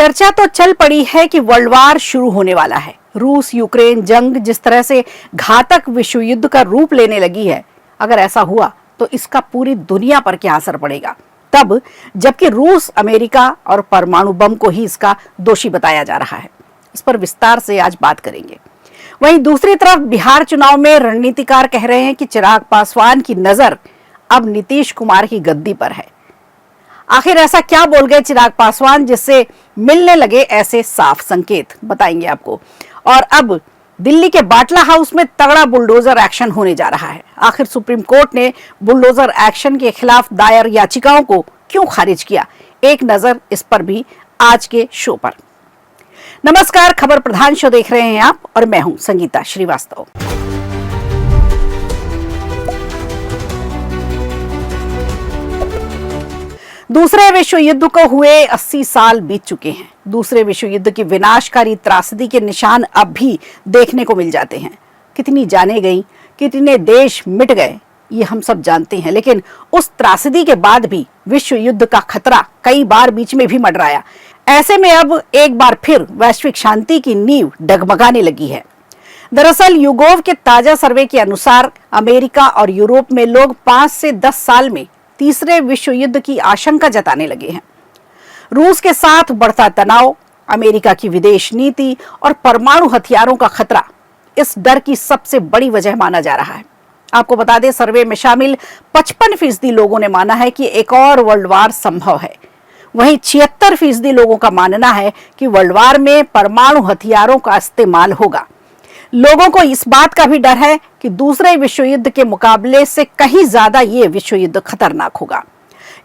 चर्चा तो चल पड़ी है कि वर्ल्ड वार शुरू होने वाला है। रूस यूक्रेन जंग जिस तरह से घातक विश्व युद्ध का रूप लेने लगी है, अगर ऐसा हुआ तो इसका पूरी दुनिया पर क्या असर पड़ेगा, तब जबकि रूस अमेरिका और परमाणु बम को ही इसका दोषी बताया जा रहा है। इस पर विस्तार से आज बात करेंगे। वहीं दूसरी तरफ बिहार चुनाव में रणनीतिकार कह रहे हैं कि चिराग पासवान की नजर अब नीतीश कुमार की गद्दी पर है। आखिर ऐसा क्या बोल गए चिराग पासवान जिससे मिलने लगे ऐसे साफ संकेत, बताएंगे आपको। और अब दिल्ली के बाटला हाउस में तगड़ा बुलडोजर एक्शन होने जा रहा है। आखिर सुप्रीम कोर्ट ने बुलडोजर एक्शन के खिलाफ दायर याचिकाओं को क्यों खारिज किया, एक नजर इस पर भी आज के शो पर। नमस्कार, खबर प्रधान शो देख रहे हैं आप और मैं हूं संगीता श्रीवास्तव। दूसरे विश्व युद्ध को हुए 80 साल बीत चुके हैं। दूसरे विश्व युद्ध की विनाशकारी त्रासदी के निशान अब भी देखने को मिल जाते हैं। कितनी जानें गई, कितने देश मिट गए, ये हम सब जानते हैं। लेकिन उस त्रासदी के बाद भी विश्व युद्ध का खतरा कई बार बीच में भी मंडराया। ऐसे में अब एक बार फिर वैश्विक शांति की नींव डगमगाने लगी है। दरअसल यूगोव के ताजा सर्वे के अनुसार अमेरिका और यूरोप में लोग 5 से 10 साल में तीसरे विश्व युद्ध की आशंका जताने लगे हैं। रूस के साथ बढ़ता तनाव, अमेरिका की विदेश नीति और परमाणु हथियारों का खतरा इस डर की सबसे बड़ी वजह माना जा रहा है। आपको बता दें, सर्वे में शामिल 55% लोगों ने माना है कि एक और वर्ल्ड वार संभव है। वहीं 76% लोगों का मानना है कि वर्ल्ड वार में परमाणु हथियारों का इस्तेमाल होगा। लोगों को इस बात का भी डर है कि दूसरे विश्व युद्ध के मुकाबले से कहीं ज्यादा ये विश्व युद्ध खतरनाक होगा।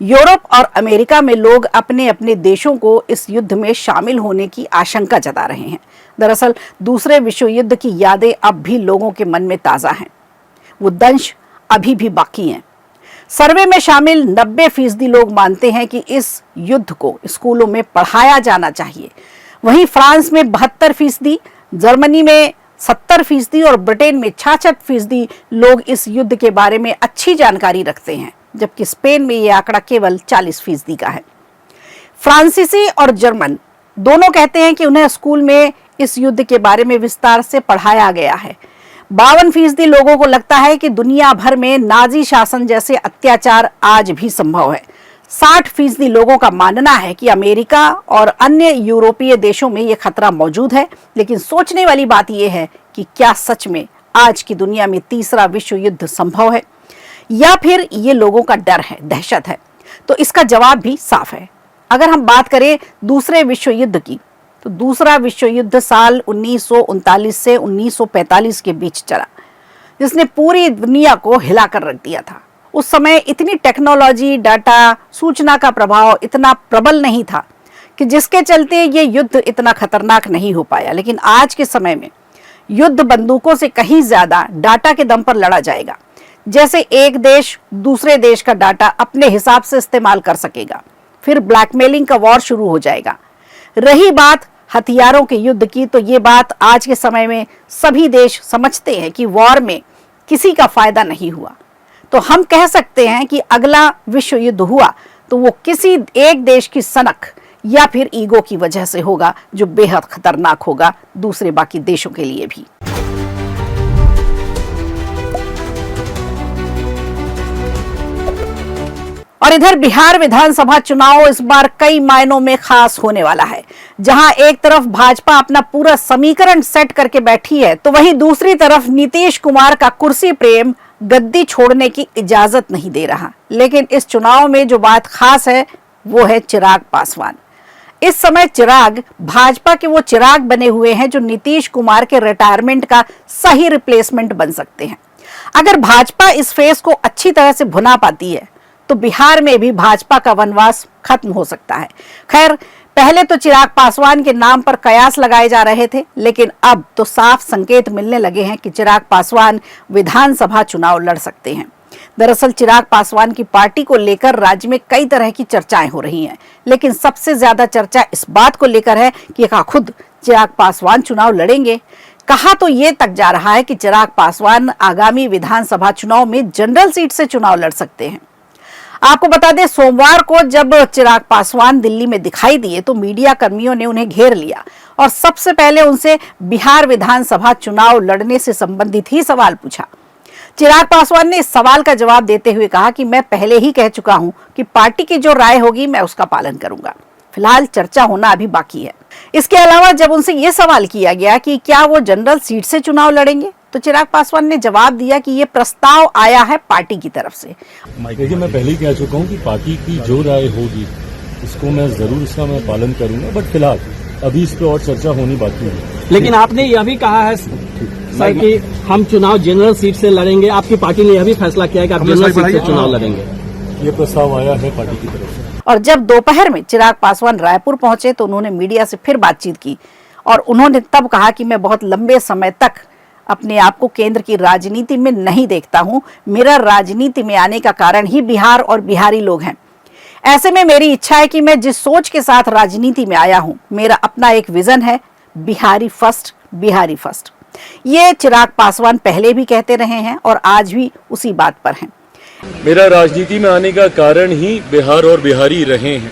यूरोप और अमेरिका में लोग अपने अपने देशों को इस युद्ध में शामिल होने की आशंका जता रहे हैं। दरअसल दूसरे विश्व युद्ध की यादें अब भी लोगों के मन में ताजा हैं। वो दंश अभी भी बाकी हैं। सर्वे में शामिल 90% लोग मानते हैं कि इस युद्ध को स्कूलों में पढ़ाया जाना चाहिए। वहीं फ्रांस में 72%, जर्मनी में 70% और ब्रिटेन में 66% लोग इस युद्ध के बारे में अच्छी जानकारी रखते हैं, जबकि स्पेन में यह आंकड़ा केवल 40% का है। फ्रांसीसी और जर्मन दोनों कहते हैं कि उन्हें स्कूल में इस युद्ध के बारे में विस्तार से पढ़ाया गया है। 52% लोगों को लगता है कि दुनिया भर में नाजी शासन जैसे अत्याचार आज भी संभव है। 60% लोगों का मानना है कि अमेरिका और अन्य यूरोपीय देशों में यह खतरा मौजूद है। लेकिन सोचने वाली बात यह है कि क्या सच में आज की दुनिया में तीसरा विश्व युद्ध संभव है, या फिर ये लोगों का डर है, दहशत है? तो इसका जवाब भी साफ है। अगर हम बात करें दूसरे विश्व युद्ध की, तो दूसरा विश्व युद्ध साल 1939 से 1945 के बीच चला, जिसने पूरी दुनिया को हिलाकर रख दिया था। उस समय इतनी टेक्नोलॉजी, डाटा, सूचना का प्रभाव इतना प्रबल नहीं था कि जिसके चलते ये युद्ध इतना खतरनाक नहीं हो पाया। लेकिन आज के समय में युद्ध बंदूकों से कहीं ज्यादा डाटा के दम पर लड़ा जाएगा। जैसे एक देश दूसरे देश का डाटा अपने हिसाब से इस्तेमाल कर सकेगा, फिर ब्लैकमेलिंग का वॉर शुरू हो जाएगा। रही बात हथियारों के युद्ध की, तो ये बात आज के समय में सभी देश समझते हैं कि वॉर में किसी का फायदा नहीं हुआ। तो हम कह सकते हैं कि अगला विश्व युद्ध हुआ तो वो किसी एक देश की सनक या फिर ईगो की वजह से होगा, जो बेहद खतरनाक होगा दूसरे बाकी देशों के लिए भी। और इधर बिहार विधानसभा चुनाव इस बार कई मायनों में खास होने वाला है। जहां एक तरफ भाजपा अपना पूरा समीकरण सेट करके बैठी है, तो वहीं दूसरी तरफ नीतीश कुमार का कुर्सी प्रेम गद्दी छोड़ने की इजाजत नहीं दे रहा। लेकिन इस चुनाव में जो बात खास है वो है चिराग पासवान। इस समय चिराग भाजपा के वो चिराग बने हुए हैं जो नीतीश कुमार के रिटायरमेंट का सही रिप्लेसमेंट बन सकते हैं। अगर भाजपा इस फेस को अच्छी तरह से भुना पाती है तो बिहार में भी भाजपा का वनवास खत्म हो सकता है। खैर, पहले तो चिराग पासवान के नाम पर कयास लगाए जा रहे थे, लेकिन अब तो साफ संकेत मिलने लगे हैं कि चिराग पासवान विधानसभा चुनाव लड़ सकते हैं। दरअसल चिराग पासवान की पार्टी को लेकर राज्य में कई तरह की चर्चाएं हो रही हैं, लेकिन सबसे ज्यादा चर्चा इस बात को लेकर है कि क्या खुद चिराग पासवान चुनाव लड़ेंगे। कहा तो ये तक जा रहा है कि चिराग पासवान आगामी विधानसभा चुनाव में जनरल सीट से चुनाव लड़ सकते हैं। आपको बता दें, सोमवार को जब चिराग पासवान दिल्ली में दिखाई दिए तो मीडिया कर्मियों ने उन्हें घेर लिया और सबसे पहले उनसे बिहार विधानसभा चुनाव लड़ने से संबंधित ही सवाल पूछा। चिराग पासवान ने इस सवाल का जवाब देते हुए कहा कि मैं पहले ही कह चुका हूं कि पार्टी की जो राय होगी मैं उसका पालन करूंगा। फिलहाल चर्चा होना अभी बाकी है। इसके अलावा जब उनसे यह सवाल किया गया कि क्या वो जनरल सीट से चुनाव लड़ेंगे, तो चिराग पासवान ने जवाब दिया कि ये प्रस्ताव आया है पार्टी की तरफ से। देखिए, मैं पहले ही कह चुका हूँ कि पार्टी की जो राय होगी उसको मैं जरूर उसका मैं पालन करूंगा, बट फिलहाल अभी इस पे और चर्चा होनी बाकी है। लेकिन आपने यह भी कहा है सर कि हम चुनाव जनरल सीट से लड़ेंगे। आपकी पार्टी ने यह भी फैसला किया है कि आप जनरल सीट से चुनाव लड़ेंगे। ये प्रस्ताव आया है पार्टी की तरफ से। और जब दोपहर में चिराग पासवान रायपुर पहुंचे तो उन्होंने मीडिया से फिर बातचीत की और उन्होंने तब कहा कि मैं बहुत लंबे समय तक अपने आप को केंद्र की राजनीति में नहीं देखता हूं। मेरा राजनीति में आने का कारण ही बिहार और बिहारी लोग हैं। ऐसे में मेरी इच्छा है कि मैं जिस सोच के साथ राजनीति में आया हूं, मेरा अपना एक विजन है, बिहारी फर्स्ट, बिहारी फर्स्ट। ये चिराग पासवान पहले भी कहते रहे हैं और आज भी उसी बात पर हैं। मेरा राजनीति में आने का कारण ही बिहार और बिहारी रहे हैं।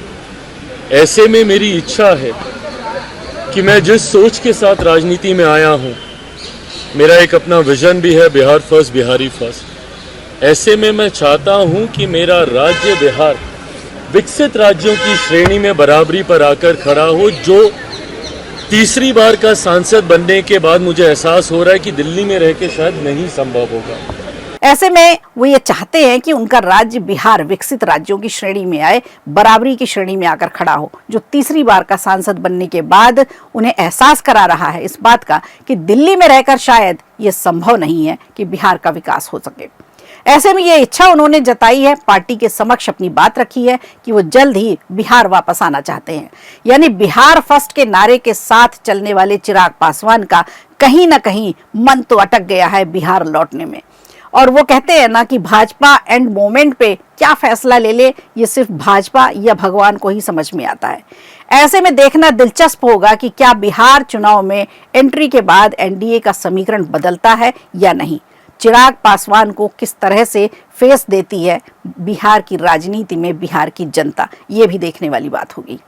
ऐसे में मेरी इच्छा है कि मैं जिस सोच के साथ राजनीति में आया हूं, मेरा एक अपना विजन भी है, बिहार फर्स्ट, बिहारी फर्स्ट। ऐसे में मैं चाहता हूं कि मेरा राज्य बिहार विकसित राज्यों की श्रेणी में बराबरी पर आकर खड़ा हो। जो तीसरी बार का सांसद बनने के बाद मुझे एहसास हो रहा है कि दिल्ली में रह के शायद नहीं संभव होगा। ऐसे में वो ये चाहते हैं कि उनका राज्य बिहार विकसित राज्यों की श्रेणी में आए, बराबरी की श्रेणी में आकर खड़ा हो। जो तीसरी बार का सांसद बनने के बाद उन्हें एहसास करा रहा है इस बात का कि दिल्ली में रहकर शायद ये संभव नहीं है कि बिहार का विकास हो सके। ऐसे में ये इच्छा उन्होंने जताई है, पार्टी के समक्ष अपनी बात रखी है कि वो जल्द ही बिहार वापस आना चाहते हैं। यानी बिहार फर्स्ट के नारे के साथ चलने वाले चिराग पासवान का कहीं ना कहीं मन तो अटक गया है बिहार लौटने में। और वो कहते हैं ना कि भाजपा एंड मोमेंट पे क्या फैसला ले ले, ये सिर्फ भाजपा या भगवान को ही समझ में आता है। ऐसे में देखना दिलचस्प होगा कि क्या बिहार चुनाव में एंट्री के बाद एनडीए का समीकरण बदलता है या नहीं। चिराग पासवान को किस तरह से फेस देती है बिहार की राजनीति में बिहार की जनता, ये भी देखने वाली बात होगी।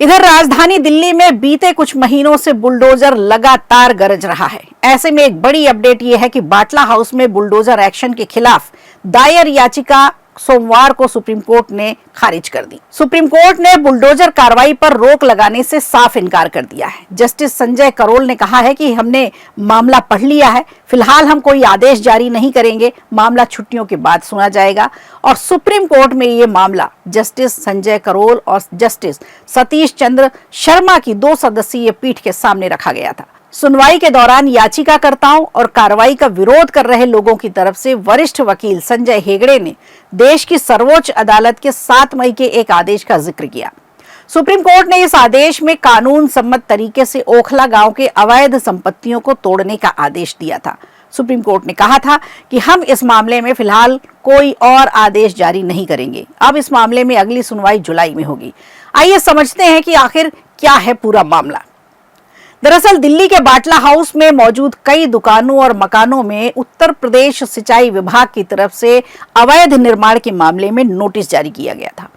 इधर राजधानी दिल्ली में बीते कुछ महीनों से बुलडोजर लगातार गरज रहा है। ऐसे में एक बड़ी अपडेट यह है कि बाटला हाउस में बुलडोजर एक्शन के खिलाफ दायर याचिका सोमवार को सुप्रीम कोर्ट ने खारिज कर दी। सुप्रीम कोर्ट ने बुलडोजर कार्रवाई पर रोक लगाने से साफ इनकार कर दिया है। जस्टिस संजय करोल ने कहा है कि हमने मामला पढ़ लिया है, फिलहाल हम कोई आदेश जारी नहीं करेंगे, मामला छुट्टियों के बाद सुना जाएगा। और सुप्रीम कोर्ट में ये मामला जस्टिस संजय करोल और जस्टिस सतीश चंद्र शर्मा की 2 सदस्यीय पीठ के सामने रखा गया था। सुनवाई के दौरान याचिकाकर्ताओं और कार्रवाई का विरोध कर रहे लोगों की तरफ से वरिष्ठ वकील संजय हेगड़े ने देश की सर्वोच्च अदालत के 7 मई के एक आदेश का जिक्र किया। सुप्रीम कोर्ट ने इस आदेश में कानून सम्मत तरीके से ओखला गांव के अवैध संपत्तियों को तोड़ने का आदेश दिया था। सुप्रीम कोर्ट ने कहा था कि हम इस मामले में फिलहाल कोई और आदेश जारी नहीं करेंगे। अब इस मामले में अगली सुनवाई जुलाई में होगी। आइए समझते हैं कि आखिर क्या है पूरा मामला। दरअसल दिल्ली के बाटला हाउस में मौजूद कई दुकानों और मकानों में उत्तर प्रदेश सिंचाई विभाग की तरफ से अवैध निर्माण के मामले में नोटिस जारी किया गया था।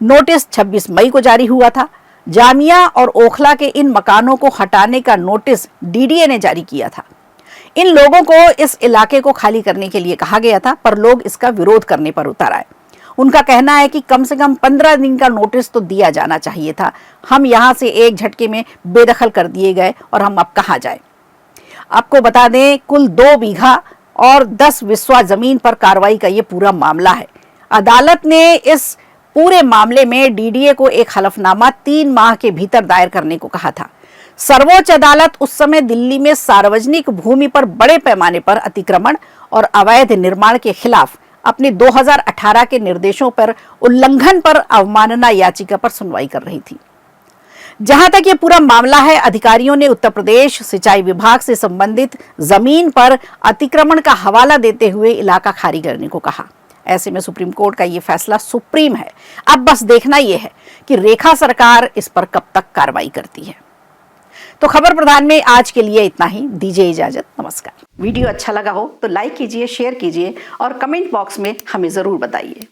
नोटिस 26 मई को जारी हुआ था। जामिया और ओखला के इन मकानों को हटाने का नोटिस डीडीए ने जारी किया था। इन लोगों को इस इलाके को खाली करने के लिए कहा गया था, पर लोग इसका विरोध करने पर उतर आए। उनका कहना है कि कम से कम 15 दिन का नोटिस तो दिया जाना चाहिए था। हम यहां से एक झटके में बेदखल कर दिए गए और हम अब कहां जाएं। आपको बता दें, कुल 2 बीघा और 10 विस्वा जमीन पर कार्रवाई का ये पूरा मामला है। अदालत ने इस पूरे मामले में डीडीए को एक हलफनामा 3 माह के भीतर दायर करने को कहा था। सर्वोच्च अदालत उस समय दिल्ली में सार्वजनिक भूमि पर बड़े पैमाने पर अतिक्रमण और अवैध निर्माण के खिलाफ अपने 2018 के निर्देशों पर उल्लंघन पर अवमानना याचिका पर सुनवाई कर रही थी। जहां तक ये पूरा मामला है, अधिकारियों ने उत्तर प्रदेश सिंचाई विभाग से संबंधित जमीन पर अतिक्रमण का हवाला देते हुए इलाका खाली करने को कहा। ऐसे में सुप्रीम कोर्ट का ये फैसला सुप्रीम है। अब बस देखना यह है कि रेखा सरकार इस पर कब तक कार्रवाई करती है। तो खबर प्रधान में आज के लिए इतना ही। दीजिए इजाजत, नमस्कार। वीडियो अच्छा लगा हो तो लाइक कीजिए, शेयर कीजिए और कमेंट बॉक्स में हमें जरूर बताइए।